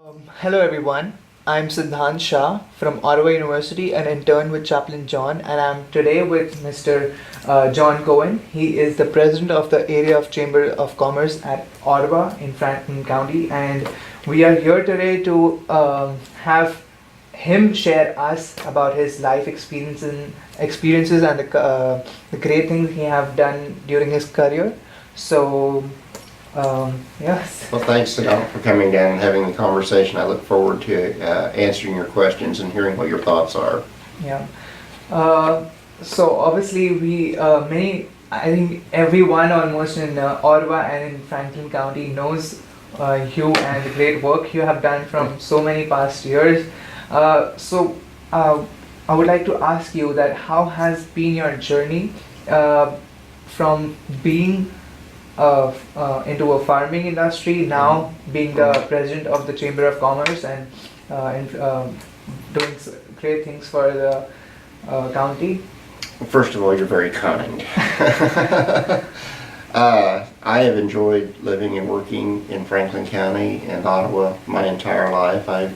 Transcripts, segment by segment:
Hello everyone, I'm Siddhant Shah from Ottawa University, an intern with Chaplain John, and I'm today with Mr. John Coen. He is the president of the area of Chamber of Commerce at Ottawa in Franklin County, and we are here today to have him share us about his life experiences and the great things he have done during his career. So yes. Well, thanks, Siddhant, for coming down and having the conversation. I look forward to answering your questions and hearing what your thoughts are. Yeah. So obviously I think everyone almost in Ottawa and in Franklin County knows you and the great work you have done from so many past years. So I would like to ask you that how has been your journey from being into a farming industry, now being the president of the Chamber of Commerce and doing great things for the county? First of all, you're very kind. I have enjoyed living and working in Franklin County and Ottawa my entire life. I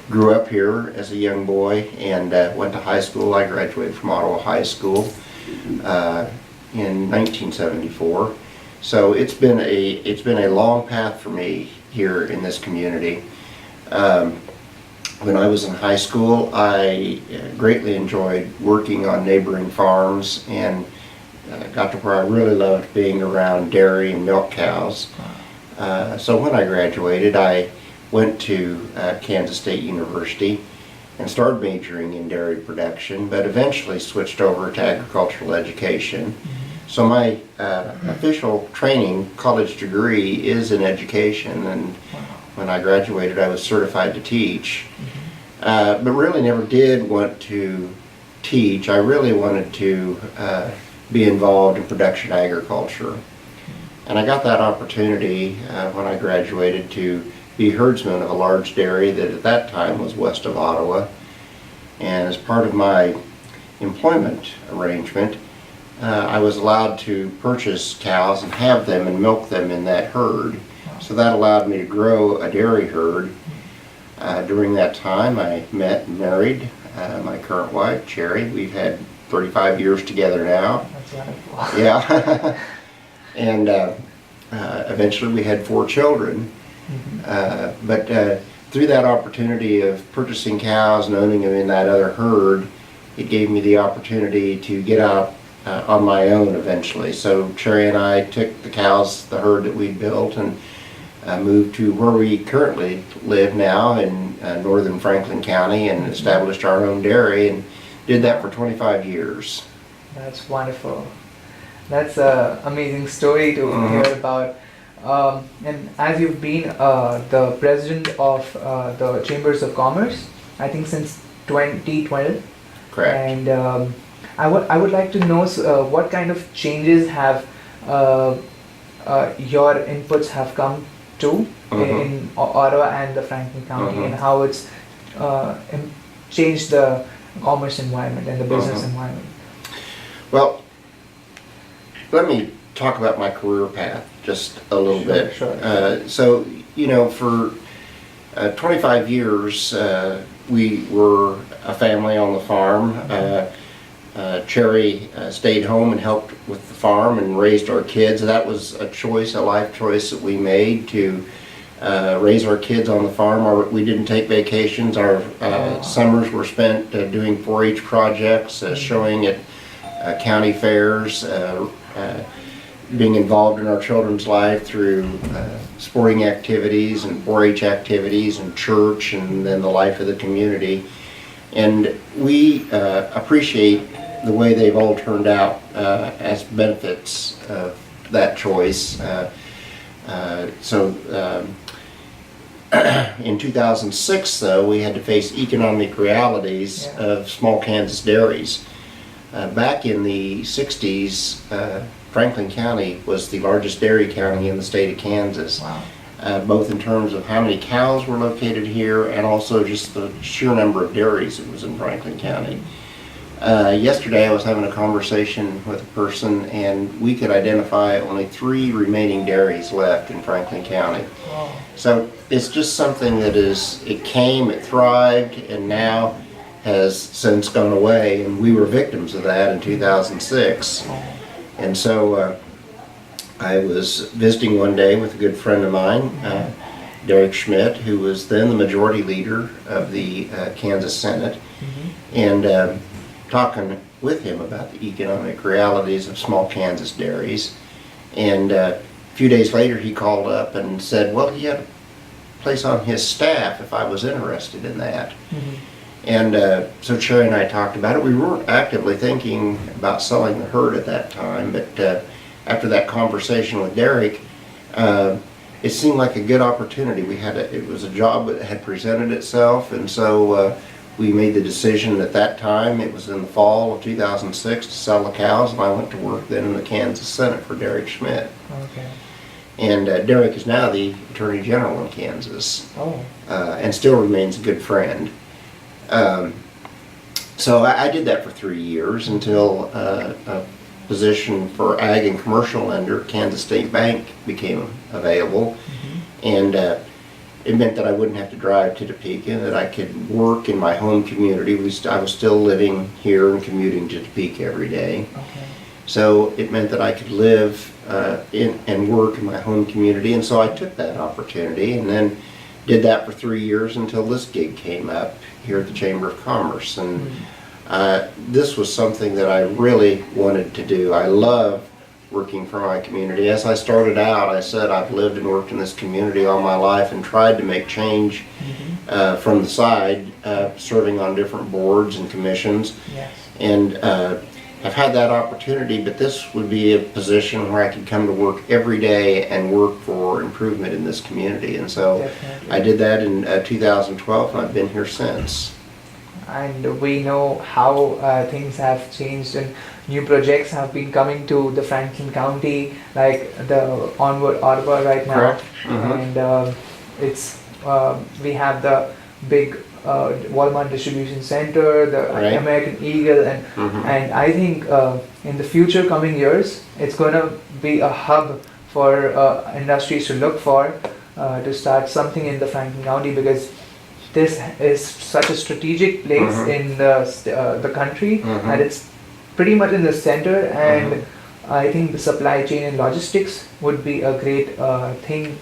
grew up here as a young boy and went to high school. I graduated from Ottawa High School in 1974. So it's been a long path for me here in this community. When I was in high school, I greatly enjoyed working on neighboring farms and got to where I really loved being around dairy and milk cows. So when I graduated, I went to Kansas State University and started majoring in dairy production, but eventually switched over to agricultural education. So my official training, college degree, is in education, and when I graduated I was certified to teach. But really never did want to teach. I really wanted to be involved in production agriculture. And I got that opportunity when I graduated to be herdsman of a large dairy that at that time was west of Ottawa. And as part of my employment arrangement, I was allowed to purchase cows and have them and milk them in that herd. So that allowed me to grow a dairy herd. During that time I met and married my current wife, Cherry. We've had 35 years together now. That's wonderful. Yeah. And eventually we had 4 children. But through that opportunity of purchasing cows and owning them in that other herd, it gave me the opportunity to get out on my own eventually. So Cherry and I took the cows, the herd that we built, and moved to where we currently live now in northern Franklin County and established our own dairy and did that for 25 years. That's wonderful. That's an amazing story to hear about. And as you've been the president of the Chambers of Commerce, I think since 2012. Correct. And I would like to know what kind of changes have your inputs have come to in Ottawa and the Franklin County, and how it's changed the commerce environment and the business environment. Well, let me talk about my career path just a little bit. Sure. So, you know, for 25 years we were a family on the farm. Cherry stayed home and helped with the farm and raised our kids. That was a choice, a life choice that we made to raise our kids on the farm. We didn't take vacations. Our summers were spent doing 4-H projects, showing at county fairs, being involved in our children's life through sporting activities and 4-H activities and church, and then the life of the community. And we appreciate the way they've all turned out as benefits of that choice. In 2006, though, we had to face economic realities of small Kansas dairies. Back in the 60s, Franklin County was the largest dairy county in the state of Kansas. Wow. Both in terms of how many cows were located here and also just the sheer number of dairies that was in Franklin County. Yesterday I was having a conversation with a person, and we could identify only 3 remaining dairies left in Franklin County. Oh. So it's just something that it came, it thrived, and now has since gone away, and we were victims of that in 2006. And so I was visiting one day with a good friend of mine, Derek Schmidt, who was then the majority leader of the Kansas Senate, and talking with him about the economic realities of small Kansas dairies. And a few days later he called up and said, well, he had a place on his staff if I was interested in that. And so Sherry and I talked about it. We weren't actively thinking about selling the herd at that time, but after that conversation with Derek, it seemed like a good opportunity. It was a job that had presented itself, and so we made the decision at that time, it was in the fall of 2006, to sell the cows, and I went to work then in the Kansas Senate for Derek Schmidt. Okay. And Derek is now the Attorney General in Kansas, Oh. and still remains a good friend. So I did that for 3 years until a position for ag and commercial lender at Kansas State Bank became available. And it meant that I wouldn't have to drive to Topeka, that I could work in my home community. I was still living here and commuting to Topeka every day. Okay. So it meant that I could live and work in my home community, and so I took that opportunity and then did that for 3 years until this gig came up here at the Chamber of Commerce. And this was something that I really wanted to do. I love working for my community. As I started out, I said I've lived and worked in this community all my life and tried to make change from the side, serving on different boards and commissions. Yes. And I've had that opportunity, but this would be a position where I could come to work every day and work for improvement in this community. And so Definitely. I did that in 2012, and I've been here since. And we know how things have changed, and new projects have been coming to the Franklin County, like the Onward Ottawa right now. Correct. And it's we have the big Walmart distribution center, the Right. American Eagle, and I think in the future coming years, it's going to be a hub for industries to look for to start something in the Franklin County, because this is such a strategic place in the country, and it's pretty much in the center, and I think the supply chain and logistics would be a great thing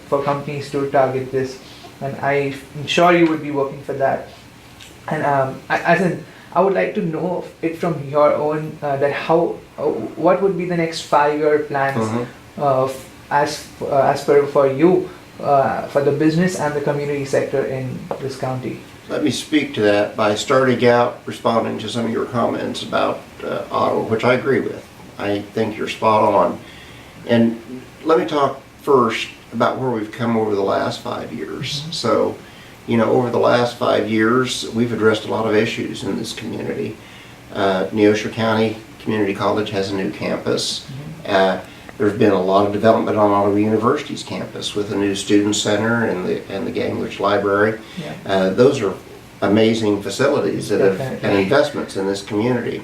for companies to target this, and I'm sure you would be working for that. And I would like to know it from your own that what would be the next 5-year plans as per for you for the business and the community sector in this county. Let me speak to that by starting out responding to some of your comments about Ottawa, which I agree with. I think you're spot on. And let me talk first about where we've come over the last 5 years. So, over the last 5 years, we've addressed a lot of issues in this community. Neosho County Community College has a new campus. There's been a lot of development on Ottawa University's campus with a new student center and the Ganglich Library. Yeah. Those are amazing facilities that Definitely. and investments in this community.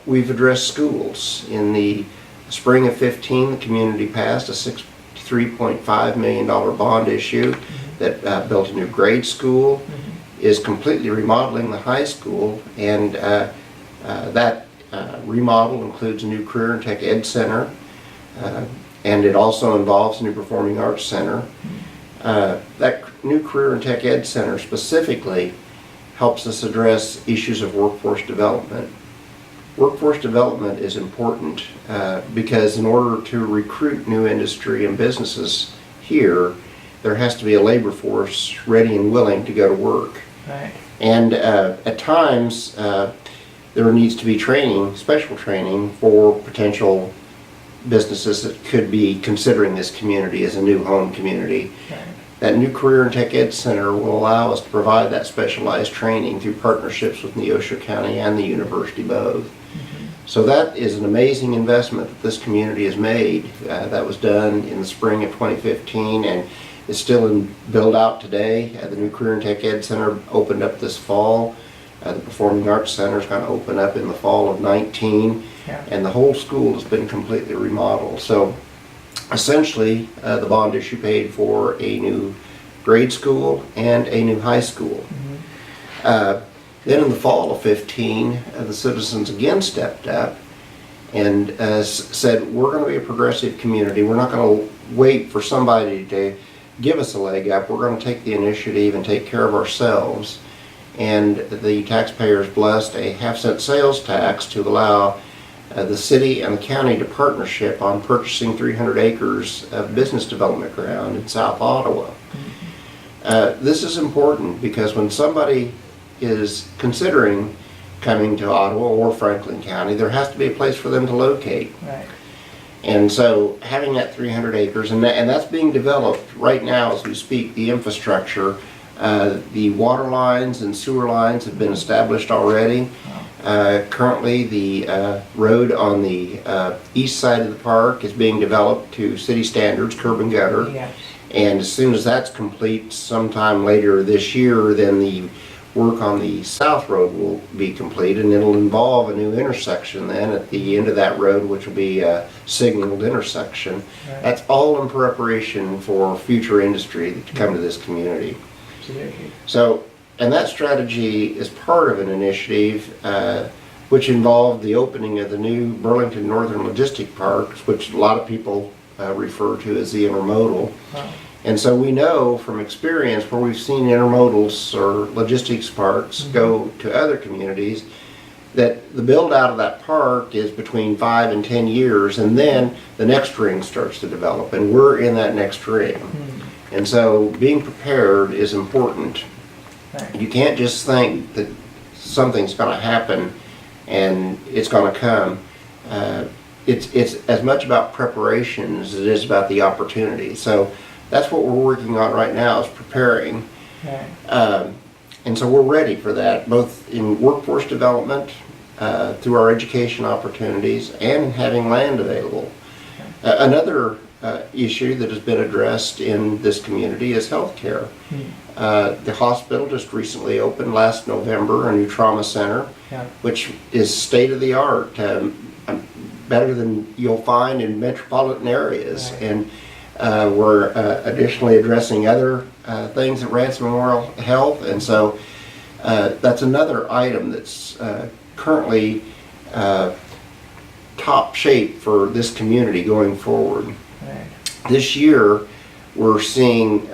We've addressed schools. In the spring of 15, the community passed a $63.5 million bond issue that built a new grade school, is completely remodeling the high school, and that remodel includes a new career and tech ed center, and it also involves a new performing arts center. That new career and tech ed center specifically helps us address issues of workforce development. Workforce development is important because in order to recruit new industry and businesses here, there has to be a labor force ready and willing to go to work. Right. And at times, there needs to be training, special training for potential businesses that could be considering this community as a new home community. Right. That new Career and Tech Ed Center will allow us to provide that specialized training through partnerships with Neosho County and the university both. So that is an amazing investment that this community has made. That was done in the spring of 2015 and is still in build out today. The new Career and Tech Ed Center opened up this fall. The Performing Arts Center is going to open up in the fall of 19, Yeah. and the whole school has been completely remodeled. So essentially, the bond issue paid for a new grade school and a new high school. Then in the fall of 15, the citizens again stepped up and said, we're going to be a progressive community. We're not going to wait for somebody to give us a leg up. We're going to take the initiative and take care of ourselves. And the taxpayers blessed a half-cent sales tax to allow the city and the county to partnership on purchasing 300 acres of business development ground in South Ottawa. This is important because when somebody is considering coming to Ottawa or Franklin County, there has to be a place for them to locate. Right. And so having that 300 acres, and that's being developed right now as we speak, the infrastructure, the water lines and sewer lines have been established already. Currently the road on the east side of the park is being developed to city standards, curb and gutter. Yes. And as soon as that's complete, sometime later this year, then the work on the south road will be complete, and it'll involve a new intersection then at the end of that road, which will be a signaled intersection. Right. That's all in preparation for future industry to come to this community. Absolutely. So, and that strategy is part of an initiative which involved the opening of the new Burlington Northern Logistic Park, which a lot of people refer to as the intermodal. Wow. And so we know from experience where we've seen intermodals or logistics parks go to other communities that the build out of that park is between 5 and 10 years, and then the next ring starts to develop, and we're in that next ring. And so being prepared is important. Right. You can't just think that something's going to happen and it's going to come. It's as much about preparation as it is about the opportunity. So that's what we're working on right now, is preparing. Right. And so we're ready for that, both in workforce development, through our education opportunities, and in having land available. Another issue that has been addressed in this community is healthcare. The hospital just recently opened last November, a new trauma center, Yeah. which is state-of-the-art, better than you'll find in metropolitan areas. Right. And we're additionally addressing other things at Ransom Memorial Health, and so that's another item that's currently top shape for this community going forward. Right. This year, we're seeing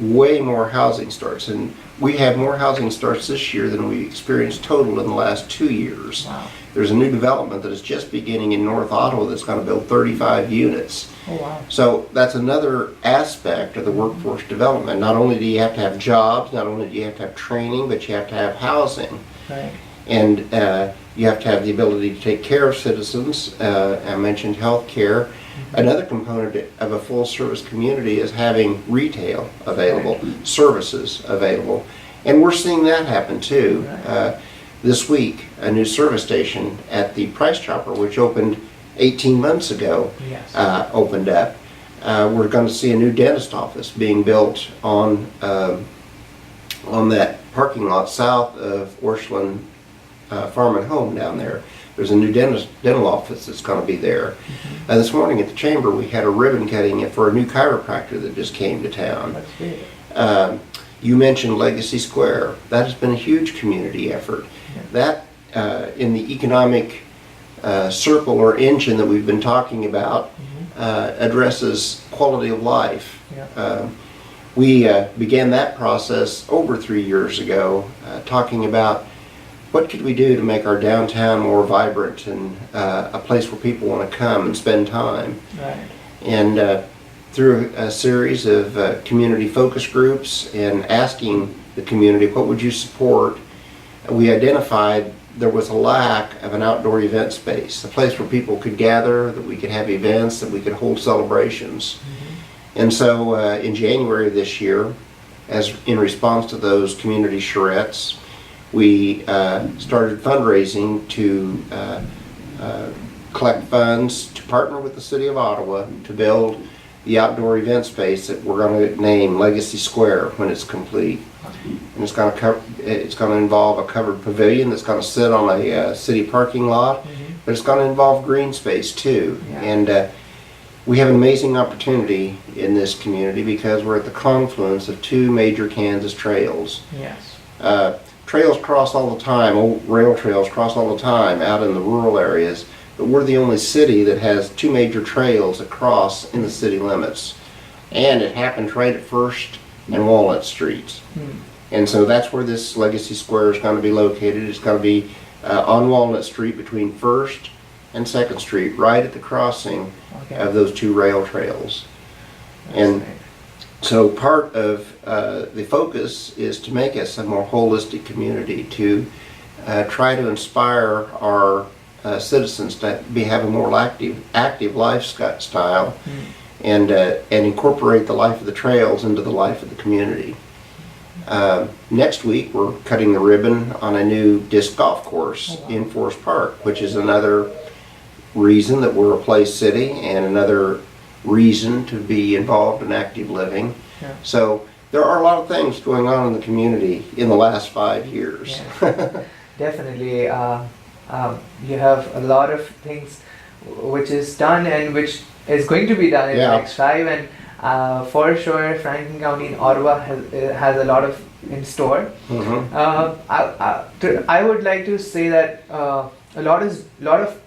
way more housing starts, and we have more housing starts this year than we experienced total in the last 2 years. Wow. There's a new development that is just beginning in North Ottawa that's going to build 35 units. Oh, wow. So that's another aspect of the workforce development. Not only do you have to have jobs, not only do you have to have training, but you have to have housing. Right. And you have to have the ability to take care of citizens. I mentioned health care. Another component of a full-service community is having retail available, services available. And we're seeing that happen too. This week, a new service station at the Price Chopper, which opened 18 months ago, Yes. opened up. We're going to see a new dentist office being built on that parking lot south of Orchland Farm and Home down there. There's a new dental office that's going to be there. This morning at the chamber, we had a ribbon cutting for a new chiropractor that just came to town. That's great. You mentioned Legacy Square. That has been a huge community effort. That, in the economic circle or engine that we've been talking about, addresses quality of life. Yeah. We began that process over 3 years ago, talking about what could we do to make our downtown more vibrant and a place where people want to come and spend time. Right. And through a series of community focus groups and asking the community, what would you support, we identified there was a lack of an outdoor event space, a place where people could gather, that we could have events, that we could hold celebrations. And so in January of this year, as in response to those community charrettes, we started fundraising to collect funds to partner with the City of Ottawa to build the outdoor event space that we're going to name Legacy Square when it's complete. And it's going to involve a covered pavilion that's going to sit on a city parking lot, but it's going to involve green space too. Yeah. And we have an amazing opportunity in this community because we're at the confluence of two major Kansas trails. Yes. Trails cross all the time, old rail trails cross all the time out in the rural areas, but we're the only city that has two major trails that cross in the city limits. And it happens right at First and Walnut Streets. And so that's where this Legacy Square is going to be located. It's going to be on Walnut Street between First and Second Street, right at the crossing of those two rail trails. And so part of the focus is to make us a more holistic community, to try to inspire our citizens to have a more active lifestyle, and incorporate the life of the trails into the life of the community. Next week we're cutting the ribbon on a new disc golf course in Forest Park, which is another reason that we're a place city and another reason to be involved in active living. Yeah. So there are a lot of things going on in the community in the last 5 years. Yeah. Definitely. You have a lot of things which is done and which is going to be done in the next 5, and for sure Franklin County in Ottawa has a lot of in store. I would like to say that a lot of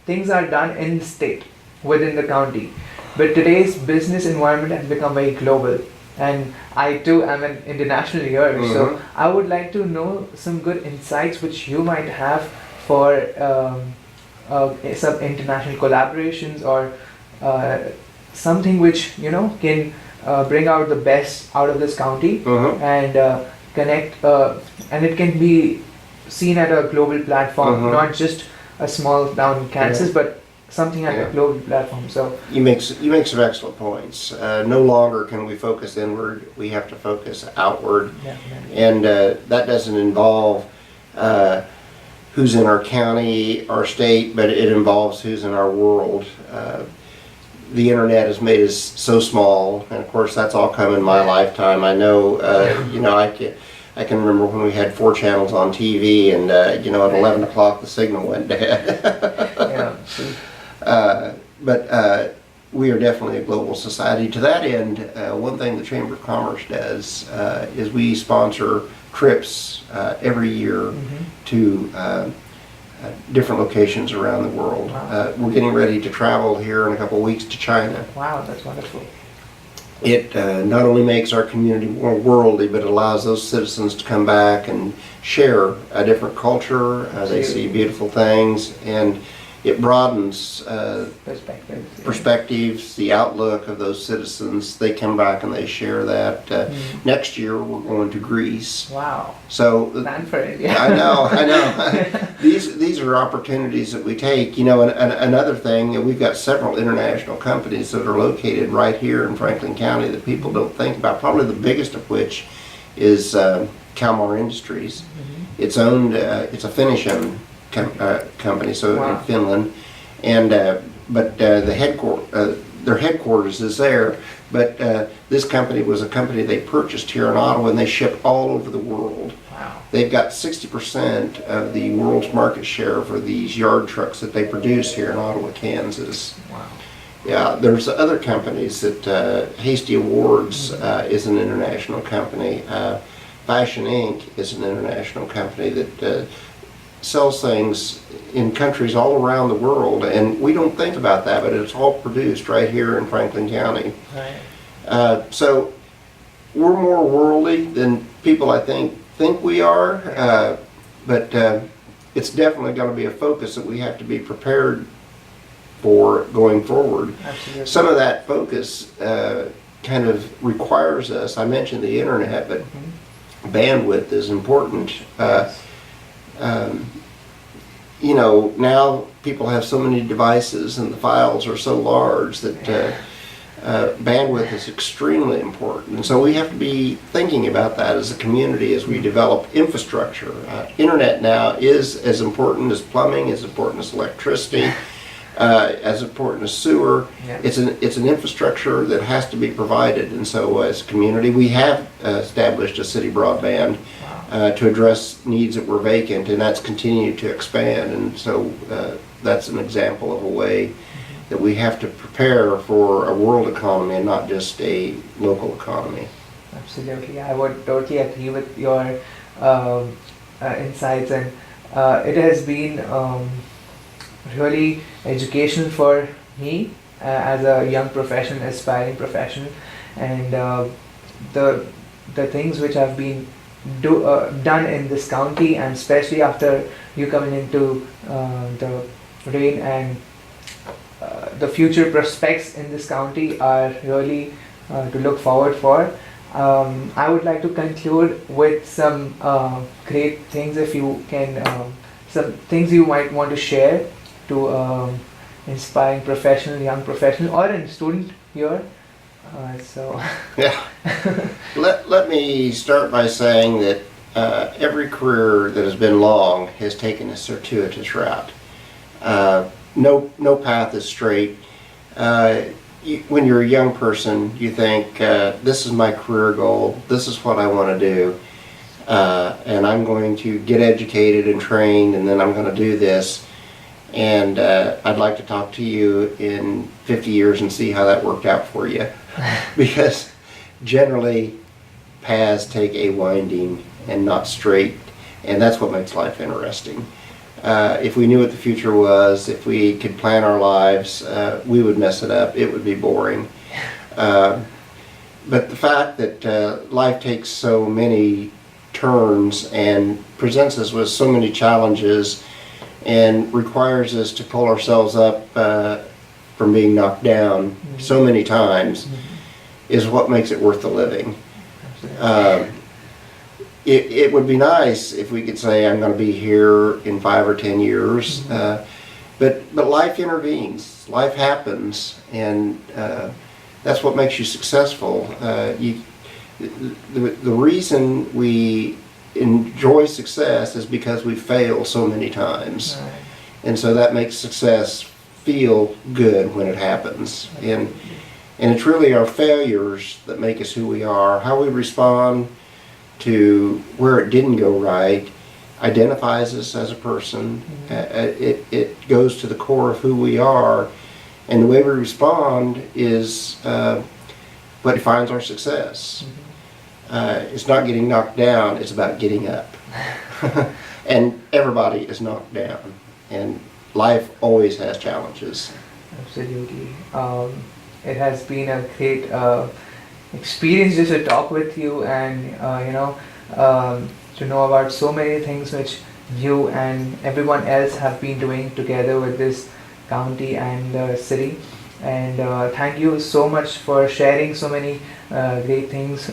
things are done in the state, within the county, but today's business environment has become very global, and I too am an international here, so I would like to know some good insights which you might have for some international collaborations, or something which can bring out the best out of this county, and connect, and it can be seen at a global platform, not just a small town in Kansas, but something at a global platform. So you make some excellent points. No longer can we focus inward; we have to focus outward, and that doesn't involve who's in our county, our state, but it involves who's in our world. The internet has made us so small, and of course that's all come in my lifetime. I know, I can remember when we had 4 channels on TV, and at 11 o'clock the signal went dead. But we are definitely a global society. To that end, one thing the Chamber of Commerce does is we sponsor trips every year to different locations around the world. We're getting ready to travel here in a couple of weeks to China. Wow, that's wonderful. It not only makes our community more worldly, but it allows those citizens to come back and share a different culture. They see beautiful things, and it broadens perspectives, the outlook of those citizens. They come back and they share that. Next year we're going to Greece. Wow. So plan for it. I know. These are opportunities that we take. And another thing, we've got several international companies that are located right here in Franklin County that people don't think about. Probably the biggest of which is Kalmar Industries. It's owned. It's a Finnish-owned company, so in Finland, and but their headquarters is there. But this company was a company they purchased here in Ottawa, and they ship all over the world. Wow. They've got 60% of the world's market share for these yard trucks that they produce here in Ottawa, Kansas. Wow. Yeah, there's other companies that Hasty Awards is an international company. Fashion Inc. is an international company that sells things in countries all around the world, and we don't think about that, but it's all produced right here in Franklin County. Right. So we're more worldly than people I think we are, but it's definitely going to be a focus that we have to be prepared for going forward. Absolutely. Some of that focus kind of requires us, I mentioned the internet, but bandwidth is important. Now people have so many devices and the files are so large that bandwidth is extremely important. And so we have to be thinking about that as a community as we develop infrastructure. Internet now is as important as plumbing, as important as electricity. as important as sewer. Yeah. It's an infrastructure that has to be provided, and so as a community, we have established a city broadband to address needs that were vacant, and that's continued to expand. And so that's an example of a way that we have to prepare for a world economy and not just a local economy. Absolutely, I would totally agree with your insights, and it has been really educational for me as a young professional, aspiring professional, and the things which have been done in this county, and especially after you coming into the reign, and the future prospects in this county are really to look forward for. I would like to conclude with some great things, if you can, some things you might want to share to inspiring professional, young professional, or a student here. So Yeah. Let me start by saying that every career that has been long has taken a circuitous route. No path is straight. When you're a young person, you think, this is my career goal, this is what I want to do, and I'm going to get educated and trained, and then I'm going to do this. And I'd like to talk to you in 50 years and see how that worked out for you. Because generally, paths take a winding and not straight, and that's what makes life interesting. If we knew what the future was, if we could plan our lives, we would mess it up. It would be boring. But the fact that life takes so many turns and presents us with so many challenges and requires us to pull ourselves up from being knocked down so many times is what makes it worth the living. It would be nice if we could say, I'm going to be here in 5 or 10 years, but life intervenes, life happens, and that's what makes you successful. The reason we enjoy success is because we fail so many times, and so that makes success feel good when it happens. And it's really our failures that make us who we are. How we respond to where it didn't go right identifies us as a person. It goes to the core of who we are, and the way we respond is what defines our success. It's not getting knocked down, it's about getting up. And everybody is knocked down, and life always has challenges. Absolutely. It has been a great experience just to talk with you, and to know about so many things which you and everyone else have been doing together with this county and the city. And thank you so much for sharing so many great things.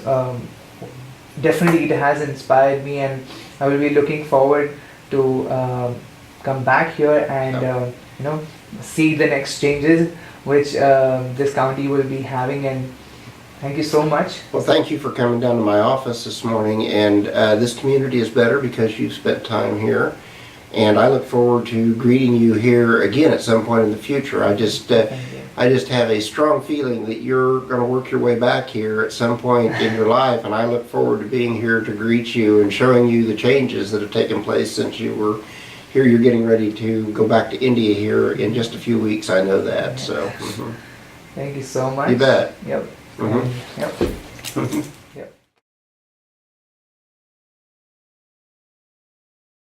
Definitely it has inspired me, and I will be looking forward to come back here and see the next changes which this county will be having. And thank you so much. Well, thank you for coming down to my office this morning, and this community is better because you've spent time here, and I look forward to greeting you here again at some point in the future. I just have a strong feeling that you're going to work your way back here at some point in your life, and I look forward to being here to greet you and showing you the changes that have taken place since you were here. You're getting ready to go back to India here in just a few weeks, I know that. So Thank you so much. You bet. Yep. Mhm. Yep.